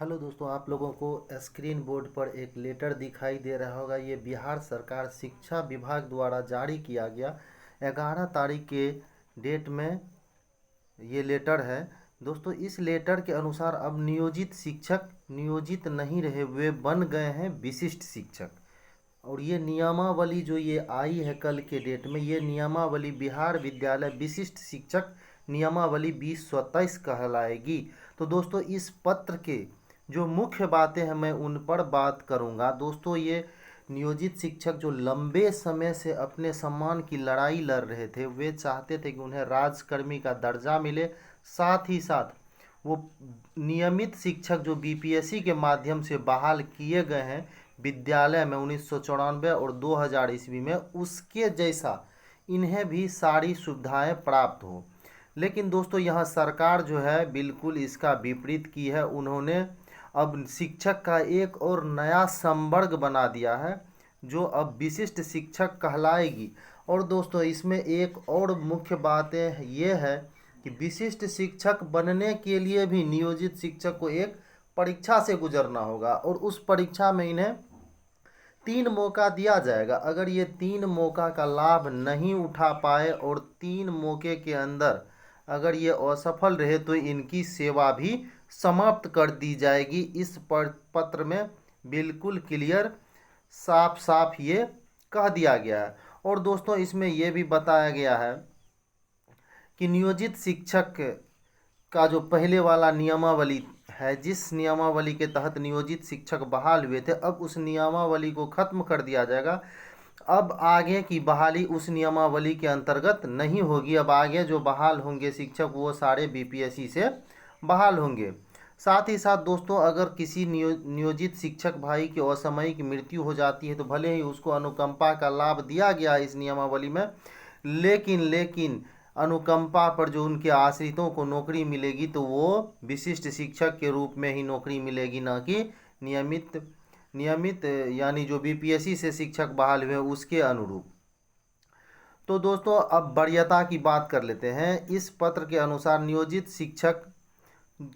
Hello दोस्तों, आप लोगों को स्क्रीन बोर्ड पर एक लेटर दिखाई दे रहा होगा। ये बिहार सरकार शिक्षा विभाग द्वारा जारी किया गया 11 तारीख के डेट में ये लेटर है। दोस्तों, इस लेटर के अनुसार अब नियोजित शिक्षक नियोजित नहीं रहे, वे बन गए हैं विशिष्ट शिक्षक। और ये नियमावली जो ये आई है कल के डेट में, ये नियमावली बिहार विद्यालय विशिष्ट शिक्षक नियमावली 2027 कहलाएगी। तो दोस्तों, इस पत्र के जो मुख्य बातें हैं मैं उन पर बात करूंगा। दोस्तों, ये नियोजित शिक्षक जो लंबे समय से अपने सम्मान की लड़ाई लड़ रहे थे, वे चाहते थे कि उन्हें राजकर्मी का दर्जा मिले। साथ ही साथ वो नियमित शिक्षक जो बीपीएससी के माध्यम से बहाल किए गए हैं विद्यालय में 1994 और 2000 ईस्वी में, उसके जैसा इन्हें भी सारी सुविधाएं प्राप्त हो। लेकिन दोस्तों, यहाँ सरकार जो है बिल्कुल इसका विपरीत की है। उन्होंने अब शिक्षक का एक और नया संवर्ग बना दिया है जो अब विशिष्ट शिक्षक कहलाएगी। और दोस्तों, इसमें एक और मुख्य बातें ये है कि विशिष्ट शिक्षक बनने के लिए भी नियोजित शिक्षक को एक परीक्षा से गुजरना होगा और उस परीक्षा में इन्हें 3 मौका दिया जाएगा। अगर ये 3 मौका का लाभ नहीं उठा पाए और 3 मौके के अंदर अगर ये असफल रहे तो इनकी सेवा भी समाप्त कर दी जाएगी। इस पत्र में बिल्कुल क्लियर साफ साफ ये कह दिया गया है। और दोस्तों, इसमें ये भी बताया गया है कि नियोजित शिक्षक का जो पहले वाला नियमावली है, जिस नियमावली के तहत नियोजित शिक्षक बहाल हुए थे, अब उस नियमावली को खत्म कर दिया जाएगा। अब आगे की बहाली उस नियमावली के अंतर्गत नहीं होगी। अब आगे जो बहाल होंगे शिक्षक वो सारे बीपीएससी से बहाल होंगे। साथ ही साथ दोस्तों, अगर किसी नियोजित शिक्षक भाई की असामयिक मृत्यु हो जाती है तो भले ही उसको अनुकंपा का लाभ दिया गया है इस नियमावली में, लेकिन अनुकंपा पर जो उनके आश्रितों को नौकरी मिलेगी तो वो विशिष्ट शिक्षक के रूप में ही नौकरी मिलेगी, ना कि नियमित नियमित यानी जो बीपीएससी से शिक्षक बहाल हुए उसके अनुरूप। तो दोस्तों, अब वरीयता की बात कर लेते हैं। इस पत्र के अनुसार नियोजित शिक्षक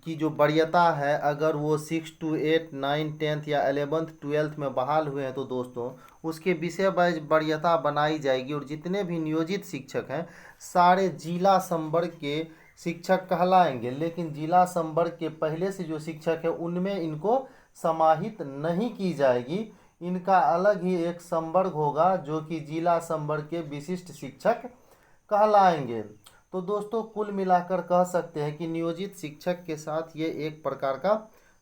की जो वरीयता है, अगर वो 6 to 8 9 10th या 11th 12th में बहाल हुए हैं तो दोस्तों उसके विषय वाइज वरीयता बनाई जाएगी। और जितने भी नियोजित शिक्षक हैं सारे जिला संवर्ग के शिक्षक कहलाएंगे। लेकिन जिला संवर्ग के पहले से जो शिक्षक है उनमें इनको समाहित नहीं की जाएगी। इनका अलग ही एक संवर्ग होगा जो कि जिला संवर्ग के विशिष्ट शिक्षक कहलाएंगे। तो दोस्तों, कुल मिलाकर कह सकते हैं कि नियोजित शिक्षक के साथ ये एक प्रकार का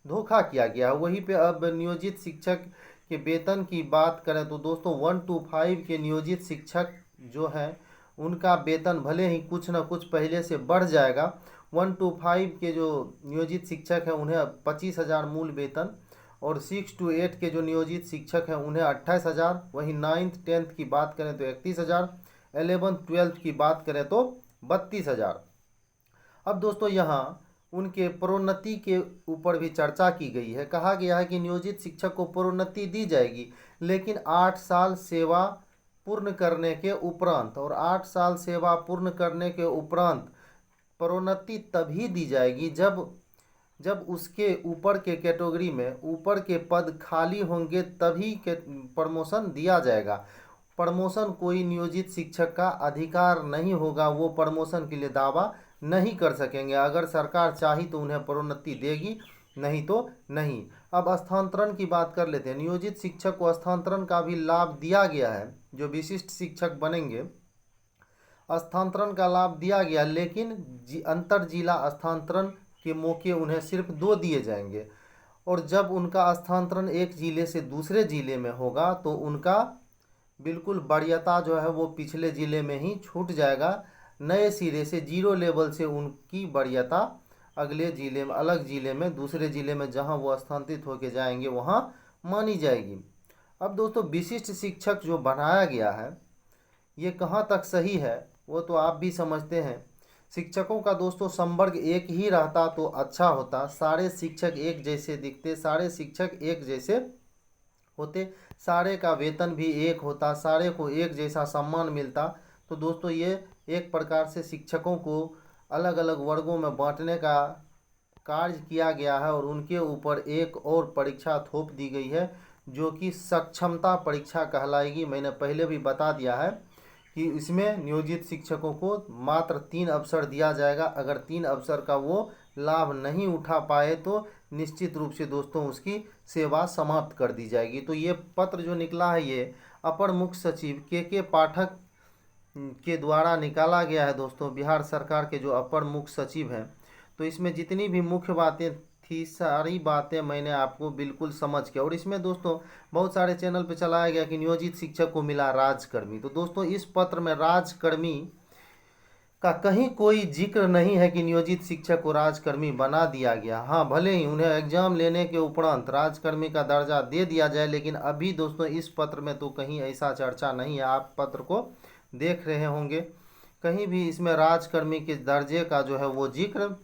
धोखा किया गया है। वहीं पे अब नियोजित शिक्षक के वेतन की बात करें तो दोस्तों 1 to 5 के नियोजित शिक्षक जो हैं उनका वेतन भले ही कुछ ना कुछ पहले से बढ़ जाएगा। 1 to 5 के जो नियोजित शिक्षक हैं उन्हें 25,000 मूल वेतन, और 6 to 8 के जो नियोजित शिक्षक हैं उन्हें 28,000। वहीं 9th 10th की बात करें तो 31,000, 11th 12th की बात करें तो 32,000। अब दोस्तों, यहाँ उनके प्रोन्नति के ऊपर भी चर्चा की गई है। कहा गया है कि नियोजित शिक्षक को प्रोन्नति दी जाएगी, लेकिन 8 साल सेवा पूर्ण करने के उपरांत, और 8 साल सेवा पूर्ण करने के उपरांत प्रोन्नति तभी दी जाएगी जब जब उसके ऊपर के कैटेगरी में ऊपर के पद खाली होंगे, तभी के प्रमोशन दिया जाएगा। प्रमोशन कोई नियोजित शिक्षक का अधिकार नहीं होगा, वो प्रमोशन के लिए दावा नहीं कर सकेंगे। अगर सरकार चाही तो उन्हें प्रोन्नति देगी, नहीं तो नहीं। अब स्थानांतरण की बात कर लेते हैं। नियोजित शिक्षक को स्थानांतरण का भी लाभ दिया गया है। जो विशिष्ट शिक्षक बनेंगे स्थानांतरण का लाभ दिया गया, लेकिन अंतर जिला स्थानांतरण के मौके उन्हें सिर्फ 2 दिए जाएंगे। और जब उनका स्थानांतरण एक जिले से दूसरे जिले में होगा तो उनका बिल्कुल वरीयता जो है वो पिछले ज़िले में ही छूट जाएगा। नए सिरे से 0 लेवल से उनकी वरीयता अगले ज़िले में, अलग ज़िले में, दूसरे ज़िले में जहां वो स्थानांतरित होकर जाएंगे वहां मानी जाएगी। अब दोस्तों, विशिष्ट शिक्षक जो बनाया गया है ये कहां तक सही है वो तो आप भी समझते हैं। शिक्षकों का दोस्तों संवर्ग एक ही रहता तो अच्छा होता। सारे शिक्षक एक जैसे दिखते, सारे शिक्षक एक जैसे होते, सारे का वेतन भी एक होता, सारे को एक जैसा सम्मान मिलता। तो दोस्तों, ये एक प्रकार से शिक्षकों को अलग अलग वर्गों में बांटने का कार्य किया गया है और उनके ऊपर एक और परीक्षा थोप दी गई है जो कि सक्षमता परीक्षा कहलाएगी। मैंने पहले भी बता दिया है कि इसमें नियोजित शिक्षकों को मात्र 3 अवसर दिया जाएगा। अगर 3 अवसर का वो लाभ नहीं उठा पाए तो निश्चित रूप से दोस्तों उसकी सेवा समाप्त कर दी जाएगी। तो ये पत्र जो निकला है ये अपर मुख्य सचिव के पाठक के द्वारा निकाला गया है दोस्तों, बिहार सरकार के जो अपर मुख्य सचिव हैं। तो इसमें जितनी भी मुख्य बातें थी सारी बातें मैंने आपको बिल्कुल समझ के, और इसमें दोस्तों बहुत सारे चैनल पे चलाया गया कि नियोजित शिक्षक को मिला राजकर्मी। तो दोस्तों इस पत्र में राजकर्मी का कहीं कोई जिक्र नहीं है कि नियोजित शिक्षक को राजकर्मी बना दिया गया। हाँ, भले ही उन्हें एग्जाम लेने के उपरांत राजकर्मी का दर्जा दे दिया जाए, लेकिन अभी दोस्तों इस पत्र में तो कहीं ऐसा चर्चा नहीं है। आप पत्र को देख रहे होंगे, कहीं भी इसमें राजकर्मी के दर्जे का जो है वो जिक्र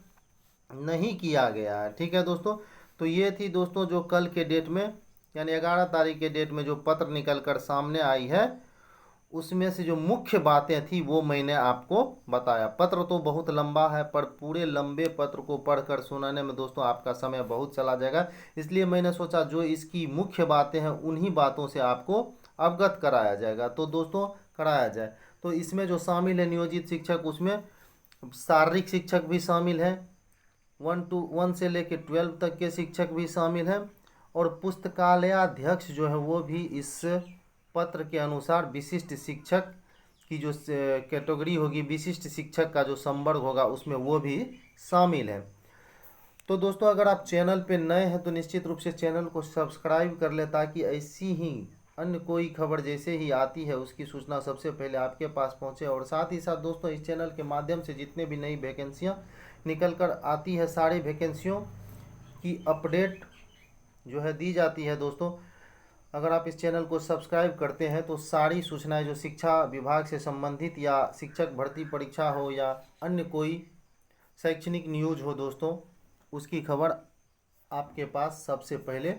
नहीं किया गया है। ठीक है दोस्तों, तो ये थी दोस्तों जो कल के डेट में यानी 11 तारीख के डेट में जो पत्र निकल कर सामने आई है, उसमें से जो मुख्य बातें थी वो मैंने आपको बताया। पत्र तो बहुत लंबा है, पर पूरे लंबे पत्र को पढ़कर सुनाने में दोस्तों आपका समय बहुत चला जाएगा, इसलिए मैंने सोचा जो इसकी मुख्य बातें हैं उन्हीं बातों से आपको अवगत कराया जाएगा। तो दोस्तों कराया जाए, तो इसमें जो शामिल है नियोजित शिक्षक, उसमें शारीरिक शिक्षक भी शामिल है, 1 से लेकर 12 तक के शिक्षक भी शामिल हैं, और पुस्तकालयाध्यक्ष जो है वो भी इस पत्र के अनुसार विशिष्ट शिक्षक की जो कैटेगरी होगी, विशिष्ट शिक्षक का जो संवर्ग होगा उसमें वो भी शामिल है। तो दोस्तों अगर आप चैनल पे नए हैं तो निश्चित रूप से चैनल को सब्सक्राइब कर ले, ताकि ऐसी ही अन्य कोई खबर जैसे ही आती है उसकी सूचना सबसे पहले आपके पास पहुंचे। और साथ ही साथ दोस्तों इस चैनल के माध्यम से जितने भी नई वैकेंसियां निकल कर आती है, सारी वैकेंसियों की अपडेट जो है दी जाती है दोस्तों। अगर आप इस चैनल को सब्सक्राइब करते हैं तो सारी सूचनाएं जो शिक्षा विभाग से संबंधित या शिक्षक भर्ती परीक्षा हो या अन्य कोई शैक्षणिक न्यूज हो दोस्तों, उसकी खबर आपके पास सबसे पहले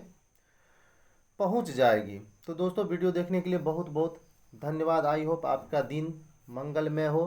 पहुंच जाएगी। तो दोस्तों वीडियो देखने के लिए बहुत बहुत धन्यवाद। आई होप आपका दिन मंगलमय हो।